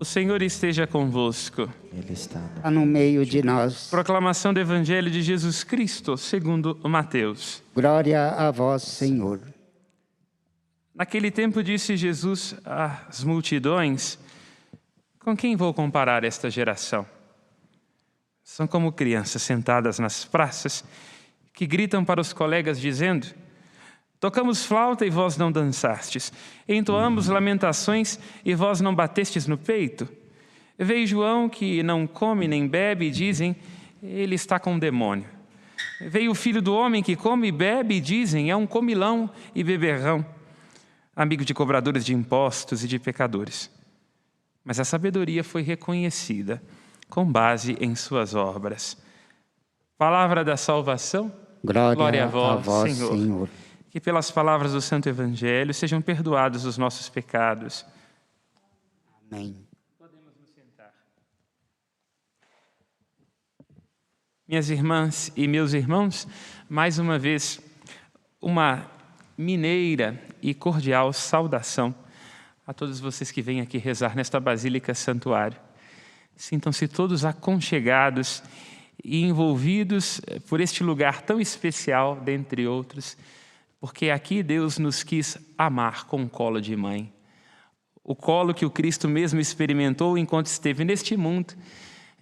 O Senhor esteja convosco. Ele está no meio de nós. Proclamação do Evangelho de Jesus Cristo, segundo Mateus. Glória a vós, Senhor. Naquele tempo disse Jesus às multidões: com quem vou comparar esta geração? São como crianças sentadas nas praças, que gritam para os colegas dizendo: tocamos flauta e vós não dançastes, entoamos lamentações e vós não batestes no peito. Veio João, que não come nem bebe, e dizem: ele está com um demônio. Veio o Filho do Homem, que come e bebe, e dizem: é um comilão e beberrão, amigo de cobradores de impostos e de pecadores. Mas a sabedoria foi reconhecida com base em suas obras. Palavra da salvação. Glória a vós, Senhor. Que pelas palavras do Santo Evangelho sejam perdoados os nossos pecados. Amém. Podemos nos sentar. Minhas irmãs e meus irmãos, mais uma vez, uma mineira e cordial saudação a todos vocês que vêm aqui rezar nesta Basílica Santuário. Sintam-se todos aconchegados e envolvidos por este lugar tão especial, dentre outros, porque aqui Deus nos quis amar com um colo de mãe. O colo que o Cristo mesmo experimentou enquanto esteve neste mundo,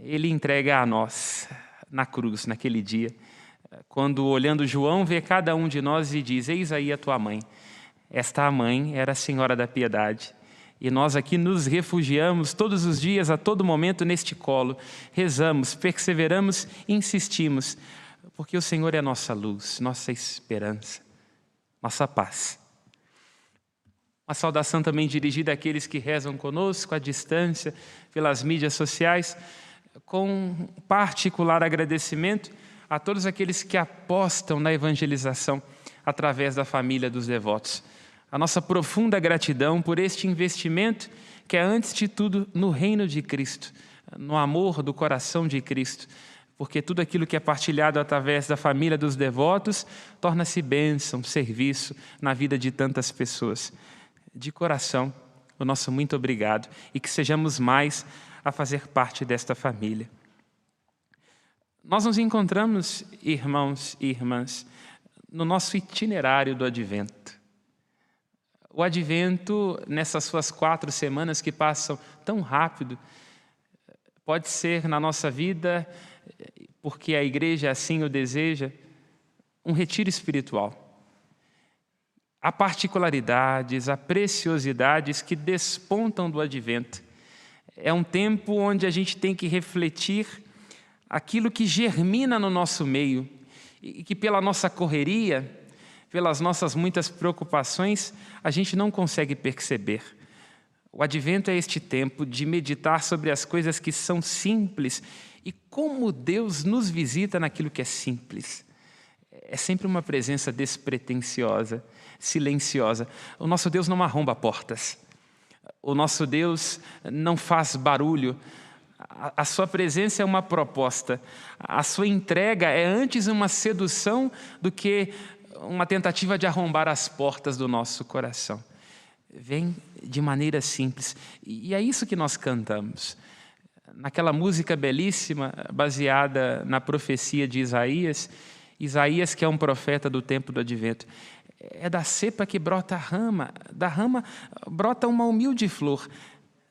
Ele entrega a nós, na cruz, naquele dia, quando, olhando João, vê cada um de nós e diz: eis aí a tua mãe. Esta mãe era a Senhora da Piedade. E nós aqui nos refugiamos todos os dias, a todo momento, neste colo. Rezamos, perseveramos, insistimos, porque o Senhor é nossa luz, nossa esperança, nossa paz. Uma saudação também dirigida àqueles que rezam conosco, à distância, pelas mídias sociais, com particular agradecimento a todos aqueles que apostam na evangelização através da família dos devotos. A nossa profunda gratidão por este investimento que é, antes de tudo, no reino de Cristo, no amor do coração de Cristo, porque tudo aquilo que é partilhado através da família dos devotos torna-se bênção, serviço na vida de tantas pessoas. De coração, o nosso muito obrigado e que sejamos mais a fazer parte desta família. Nós nos encontramos, irmãos e irmãs, no nosso itinerário do Advento. O Advento, nessas suas 4 semanas que passam tão rápido, pode ser na nossa vida, porque a igreja assim o deseja, um retiro espiritual. Há particularidades, há preciosidades que despontam do Advento. É um tempo onde a gente tem que refletir aquilo que germina no nosso meio e que pela nossa correria, pelas nossas muitas preocupações, a gente não consegue perceber. O Advento é este tempo de meditar sobre as coisas que são simples e como Deus nos visita naquilo que é simples. É sempre uma presença despretensiosa, silenciosa. O nosso Deus não arromba portas. O nosso Deus não faz barulho. A sua presença é uma proposta. A sua entrega é antes uma sedução do que uma tentativa de arrombar as portas do nosso coração. Vem de maneira simples. E é isso que nós cantamos. Naquela música belíssima, baseada na profecia de Isaías, Isaías, que é um profeta do tempo do Advento, é da cepa que brota a rama, da rama brota uma humilde flor.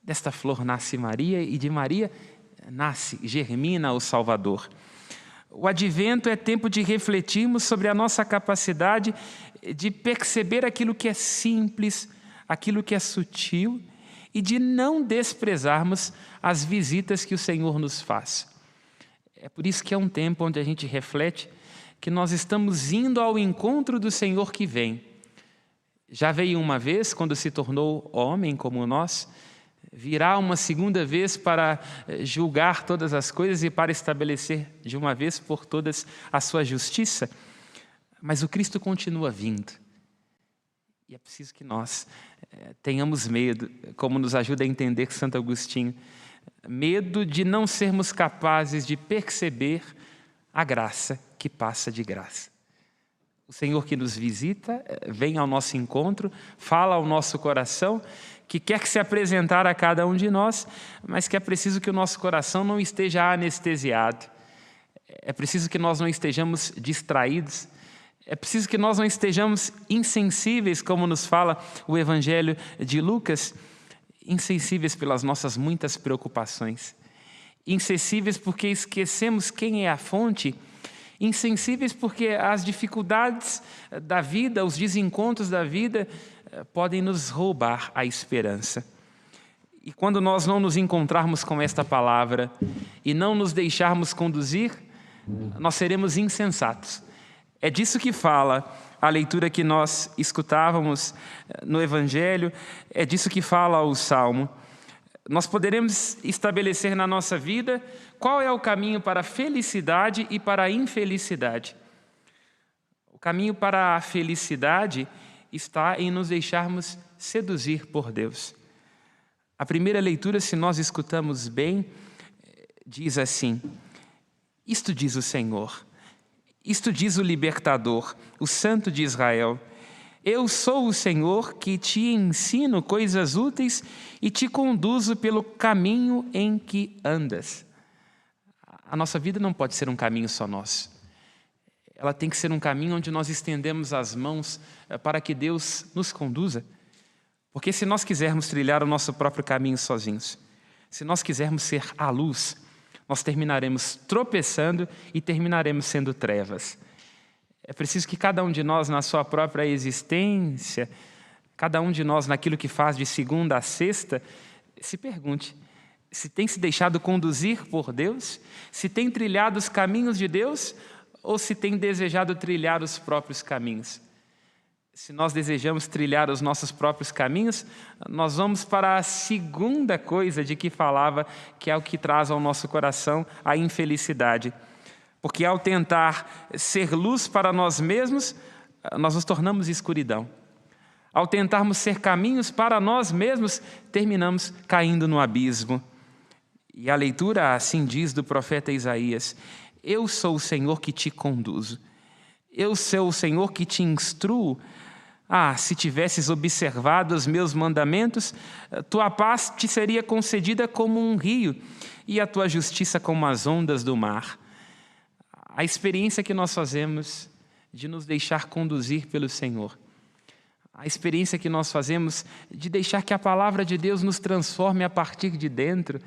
Desta flor nasce Maria e de Maria germina o Salvador. O Advento é tempo de refletirmos sobre a nossa capacidade de perceber aquilo que é simples, aquilo que é sutil e de não desprezarmos as visitas que o Senhor nos faz. É por isso que é um tempo onde a gente reflete que nós estamos indo ao encontro do Senhor que vem. Já veio uma vez, quando se tornou homem como nós, virá uma segunda vez para julgar todas as coisas e para estabelecer de uma vez por todas a sua justiça. Mas o Cristo continua vindo. E é preciso que nós tenhamos medo, como nos ajuda a entender Santo Agostinho, medo de não sermos capazes de perceber a graça que passa de graça. O Senhor que nos visita, vem ao nosso encontro, fala ao nosso coração, que quer que se apresentar a cada um de nós, mas que é preciso que o nosso coração não esteja anestesiado. É preciso que nós não estejamos distraídos. É preciso que nós não estejamos insensíveis, como nos fala o Evangelho de Lucas, insensíveis pelas nossas muitas preocupações, insensíveis porque esquecemos quem é a fonte, insensíveis porque as dificuldades da vida, os desencontros da vida podem nos roubar a esperança. E quando nós não nos encontrarmos com esta palavra e não nos deixarmos conduzir, nós seremos insensatos. É disso que fala a leitura que nós escutávamos no Evangelho, é disso que fala o Salmo. Nós poderemos estabelecer na nossa vida qual é o caminho para a felicidade e para a infelicidade. O caminho para a felicidade está em nos deixarmos seduzir por Deus. A primeira leitura, se nós escutamos bem, diz assim: isto diz o Senhor, isto diz o Libertador, o Santo de Israel. Eu sou o Senhor que te ensino coisas úteis e te conduzo pelo caminho em que andas. A nossa vida não pode ser um caminho só nosso. Ela tem que ser um caminho onde nós estendemos as mãos para que Deus nos conduza. Porque se nós quisermos trilhar o nosso próprio caminho sozinhos, se nós quisermos ser a luz, nós terminaremos tropeçando e terminaremos sendo trevas. É preciso que cada um de nós, na sua própria existência, cada um de nós, naquilo que faz de segunda a sexta, se pergunte se tem se deixado conduzir por Deus, se tem trilhado os caminhos de Deus ou se tem desejado trilhar os próprios caminhos. Se nós desejamos trilhar os nossos próprios caminhos, nós vamos para a segunda coisa de que falava, que é o que traz ao nosso coração a infelicidade. Porque ao tentar ser luz para nós mesmos, nós nos tornamos escuridão. Ao tentarmos ser caminhos para nós mesmos, terminamos caindo no abismo. E a leitura assim diz do profeta Isaías: eu sou o Senhor que te conduzo. Eu sou o Senhor que te instruo. Se tivesses observado os meus mandamentos, tua paz te seria concedida como um rio e a tua justiça como as ondas do mar. A experiência que nós fazemos de nos deixar conduzir pelo Senhor, a experiência que nós fazemos de deixar que a palavra de Deus nos transforme a partir de dentro,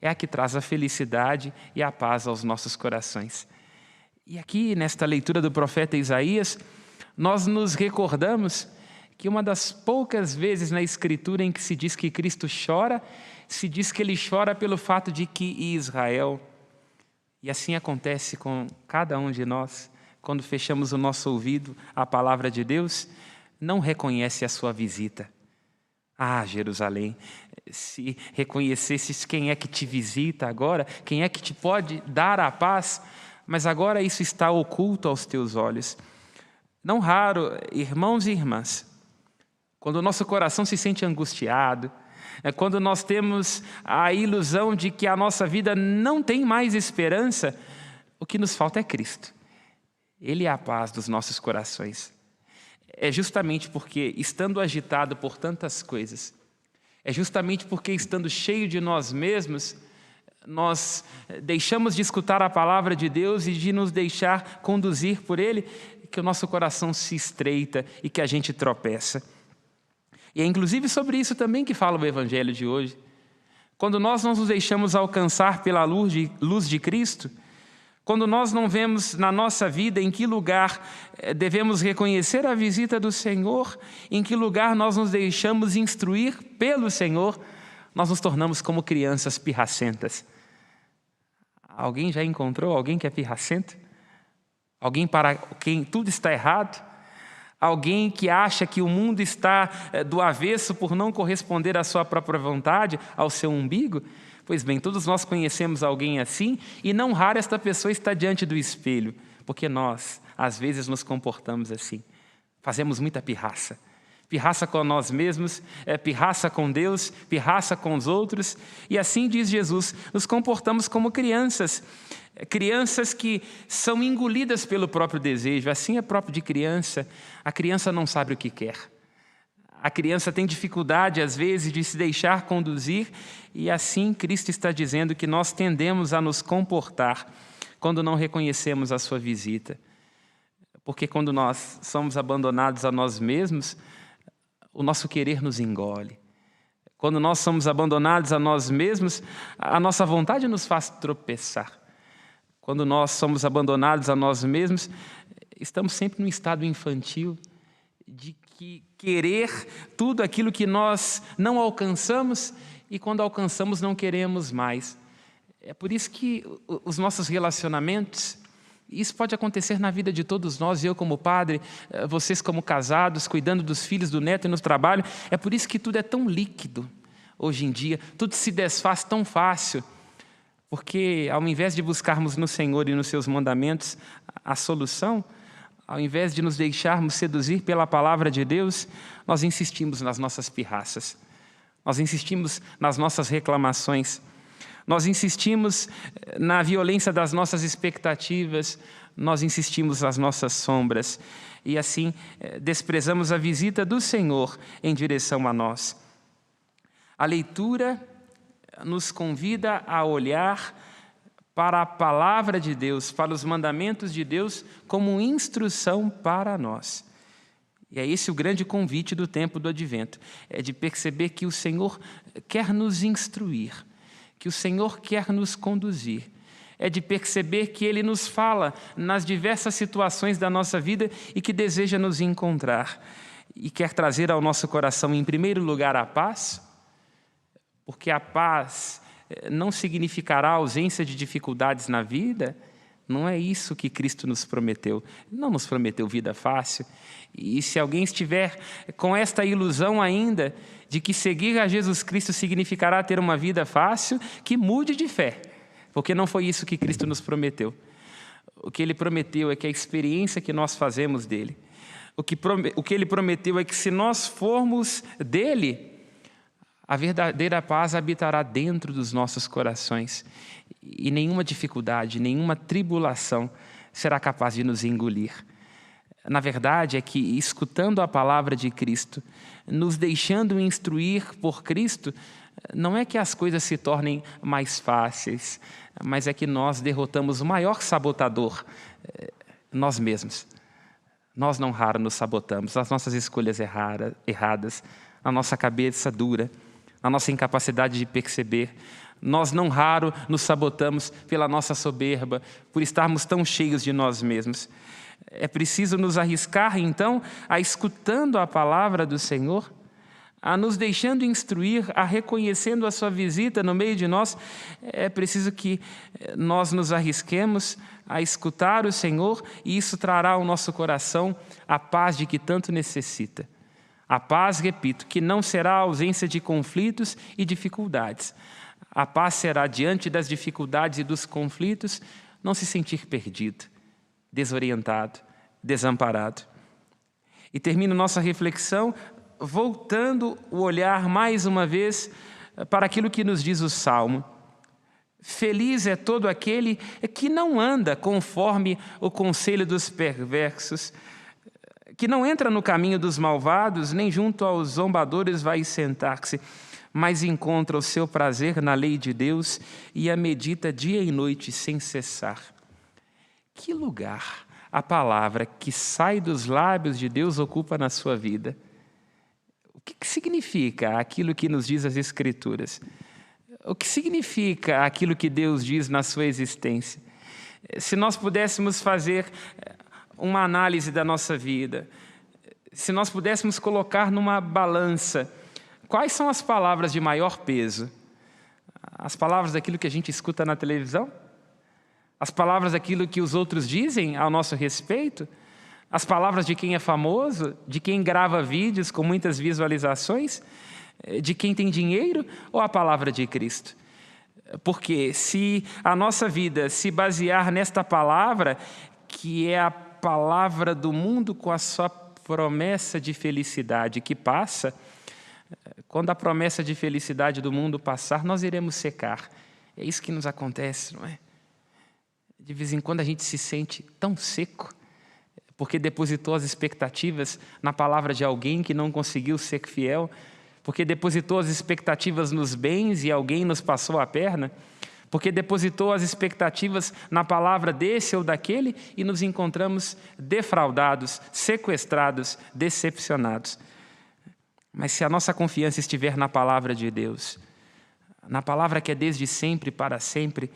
é a que traz a felicidade e a paz aos nossos corações. E aqui, nesta leitura do profeta Isaías, nós nos recordamos que uma das poucas vezes na Escritura em que se diz que Cristo chora, se diz que Ele chora pelo fato de que Israel, e assim acontece com cada um de nós, quando fechamos o nosso ouvido à palavra de Deus, não reconhece a sua visita. Jerusalém, se reconhecesses quem é que te visita agora, quem é que te pode dar a paz, mas agora isso está oculto aos teus olhos. Não raro, irmãos e irmãs, quando o nosso coração se sente angustiado, quando nós temos a ilusão de que a nossa vida não tem mais esperança, o que nos falta é Cristo. Ele é a paz dos nossos corações. É justamente porque, estando agitado por tantas coisas, é justamente porque, estando cheio de nós mesmos, nós deixamos de escutar a palavra de Deus e de nos deixar conduzir por Ele, que o nosso coração se estreita e que a gente tropeça. E é inclusive sobre isso também que fala o Evangelho de hoje. Quando nós não nos deixamos alcançar pela luz de Cristo, quando nós não vemos na nossa vida em que lugar devemos reconhecer a visita do Senhor, em que lugar nós nos deixamos instruir pelo Senhor, nós nos tornamos como crianças pirracentas. Alguém já encontrou alguém que é pirracento? Alguém para quem tudo está errado? Alguém que acha que o mundo está do avesso por não corresponder à sua própria vontade, ao seu umbigo? Pois bem, todos nós conhecemos alguém assim, e não raro esta pessoa está diante do espelho, porque nós, às vezes, nos comportamos assim. Fazemos muita pirraça. Pirraça com nós mesmos, pirraça com Deus, pirraça com os outros, e assim diz Jesus, nos comportamos como crianças. Crianças que são engolidas pelo próprio desejo, assim é próprio de criança. A criança não sabe o que quer. A criança tem dificuldade, às vezes, de se deixar conduzir, e assim Cristo está dizendo que nós tendemos a nos comportar quando não reconhecemos a sua visita. Porque quando nós somos abandonados a nós mesmos, o nosso querer nos engole. Quando nós somos abandonados a nós mesmos, a nossa vontade nos faz tropeçar. Quando nós somos abandonados a nós mesmos, estamos sempre num estado infantil de querer tudo aquilo que nós não alcançamos e quando alcançamos não queremos mais. É por isso que os nossos relacionamentos, isso pode acontecer na vida de todos nós, eu como padre, vocês como casados, cuidando dos filhos, do neto e no trabalho. É por isso que tudo é tão líquido hoje em dia, tudo se desfaz tão fácil, porque ao invés de buscarmos no Senhor e nos seus mandamentos a solução, ao invés de nos deixarmos seduzir pela palavra de Deus, nós insistimos nas nossas pirraças, nós insistimos nas nossas reclamações, nós insistimos na violência das nossas expectativas, nós insistimos nas nossas sombras e assim desprezamos a visita do Senhor em direção a nós. A leitura nos convida a olhar para a palavra de Deus, para os mandamentos de Deus, como instrução para nós. E é esse o grande convite do tempo do Advento, é de perceber que o Senhor quer nos instruir, que o Senhor quer nos conduzir, é de perceber que Ele nos fala nas diversas situações da nossa vida e que deseja nos encontrar, e quer trazer ao nosso coração, em primeiro lugar, a paz, porque a paz não significará ausência de dificuldades na vida. Não é isso que Cristo nos prometeu. Não nos prometeu vida fácil. E se alguém estiver com esta ilusão ainda de que seguir a Jesus Cristo significará ter uma vida fácil, que mude de fé, porque não foi isso que Cristo nos prometeu. O que Ele prometeu é que a experiência que nós fazemos dEle, o que Ele prometeu é que se nós formos dEle, a verdadeira paz habitará dentro dos nossos corações e nenhuma dificuldade, nenhuma tribulação será capaz de nos engolir. Na verdade, é que, escutando a palavra de Cristo, nos deixando instruir por Cristo, não é que as coisas se tornem mais fáceis, mas é que nós derrotamos o maior sabotador, nós mesmos. Nós não raro nos sabotamos, as nossas escolhas erradas, a nossa cabeça dura, a nossa incapacidade de perceber. Nós não raro nos sabotamos pela nossa soberba, por estarmos tão cheios de nós mesmos. É preciso nos arriscar, então, a escutando a palavra do Senhor, a nos deixando instruir, a reconhecendo a sua visita no meio de nós. É preciso que nós nos arrisquemos a escutar o Senhor e isso trará ao nosso coração a paz de que tanto necessita. A paz, repito, que não será a ausência de conflitos e dificuldades. A paz será, diante das dificuldades e dos conflitos, não se sentir perdido, desorientado, desamparado. E termino nossa reflexão voltando o olhar mais uma vez para aquilo que nos diz o Salmo. Feliz é todo aquele que não anda conforme o conselho dos perversos, que não entra no caminho dos malvados, nem junto aos zombadores vai sentar-se, mas encontra o seu prazer na lei de Deus e a medita dia e noite sem cessar. Que lugar a palavra que sai dos lábios de Deus ocupa na sua vida? O que significa aquilo que nos diz as Escrituras? O que significa aquilo que Deus diz na sua existência? Se nós pudéssemos fazer uma análise da nossa vida, se nós pudéssemos colocar numa balança, quais são as palavras de maior peso? As palavras daquilo que a gente escuta na televisão? As palavras daquilo que os outros dizem ao nosso respeito? As palavras de quem é famoso? De quem grava vídeos com muitas visualizações? De quem tem dinheiro? Ou a palavra de Cristo? Porque se a nossa vida se basear nesta palavra, que é a palavra do mundo com a sua promessa de felicidade que passa, quando a promessa de felicidade do mundo passar, nós iremos secar. É isso que nos acontece, não é? De vez em quando a gente se sente tão seco, porque depositou as expectativas na palavra de alguém que não conseguiu ser fiel, porque depositou as expectativas nos bens e alguém nos passou a perna, porque depositou as expectativas na palavra desse ou daquele e nos encontramos defraudados, sequestrados, decepcionados. Mas se a nossa confiança estiver na palavra de Deus, na palavra que é desde sempre para sempre,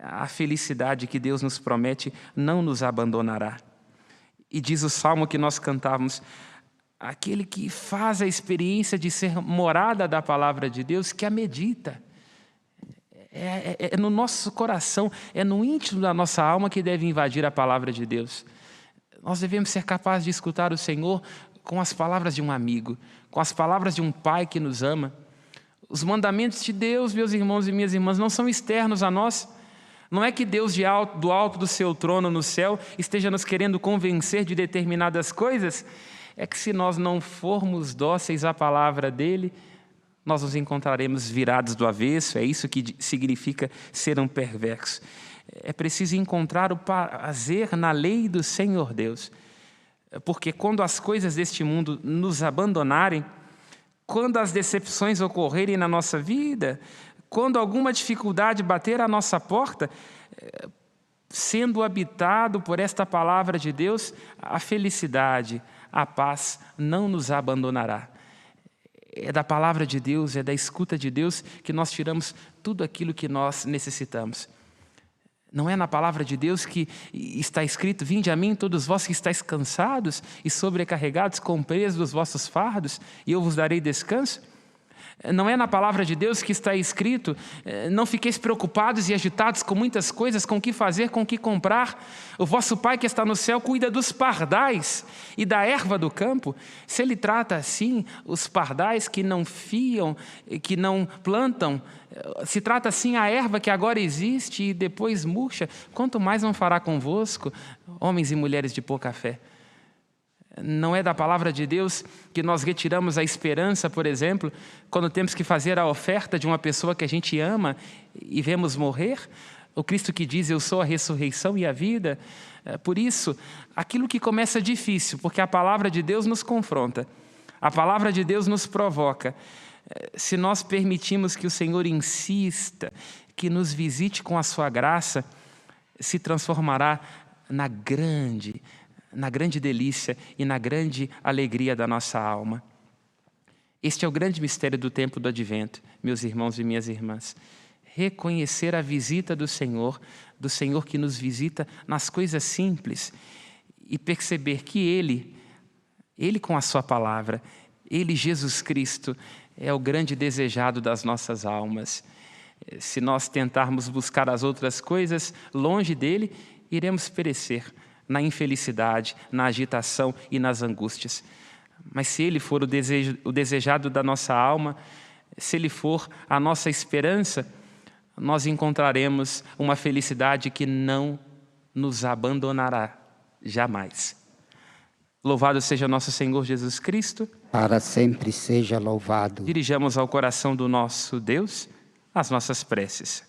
a felicidade que Deus nos promete não nos abandonará. E diz o salmo que nós cantávamos: aquele que faz a experiência de ser morada da palavra de Deus, que a medita. É no nosso coração, é no íntimo da nossa alma que deve invadir a palavra de Deus. Nós devemos ser capazes de escutar o Senhor com as palavras de um amigo, com as palavras de um pai que nos ama. Os mandamentos de Deus, meus irmãos e minhas irmãs, não são externos a nós. Não é que Deus do alto do seu trono no céu esteja nos querendo convencer de determinadas coisas. É que se nós não formos dóceis à palavra dele, nós nos encontraremos virados do avesso. É isso que significa ser um perverso. É preciso encontrar o prazer na lei do Senhor Deus. Porque quando as coisas deste mundo nos abandonarem, quando as decepções ocorrerem na nossa vida, quando alguma dificuldade bater à nossa porta, sendo habitado por esta palavra de Deus, a felicidade, a paz não nos abandonará. É da palavra de Deus, é da escuta de Deus que nós tiramos tudo aquilo que nós necessitamos. Não é na palavra de Deus que está escrito: vinde a mim todos vós que estáis cansados e sobrecarregados com o peso dos vossos fardos, e eu vos darei descanso? Não é na palavra de Deus que está escrito: não fiqueis preocupados e agitados com muitas coisas, com o que fazer, com o que comprar. O vosso Pai que está no céu cuida dos pardais e da erva do campo. Se Ele trata assim os pardais que não fiam, que não plantam, se trata assim a erva que agora existe e depois murcha, quanto mais não fará convosco, homens e mulheres de pouca fé. Não é da palavra de Deus que nós retiramos a esperança, por exemplo, quando temos que fazer a oferta de uma pessoa que a gente ama e vemos morrer? O Cristo que diz: eu sou a ressurreição e a vida. Por isso, aquilo que começa difícil, porque a palavra de Deus nos confronta, a palavra de Deus nos provoca. Se nós permitimos que o Senhor insista, que nos visite com a sua graça, se transformará na grande delícia e na grande alegria da nossa alma. Este é o grande mistério do tempo do Advento, meus irmãos e minhas irmãs. Reconhecer a visita do Senhor que nos visita nas coisas simples, e perceber que Ele com a sua palavra, Ele, Jesus Cristo, é o grande desejado das nossas almas. Se nós tentarmos buscar as outras coisas longe dele, iremos perecer na infelicidade, na agitação e nas angústias. Mas se Ele for o desejado da nossa alma, se Ele for a nossa esperança, nós encontraremos uma felicidade que não nos abandonará jamais. Louvado seja nosso Senhor Jesus Cristo. Para sempre seja louvado. Dirijamos ao coração do nosso Deus as nossas preces.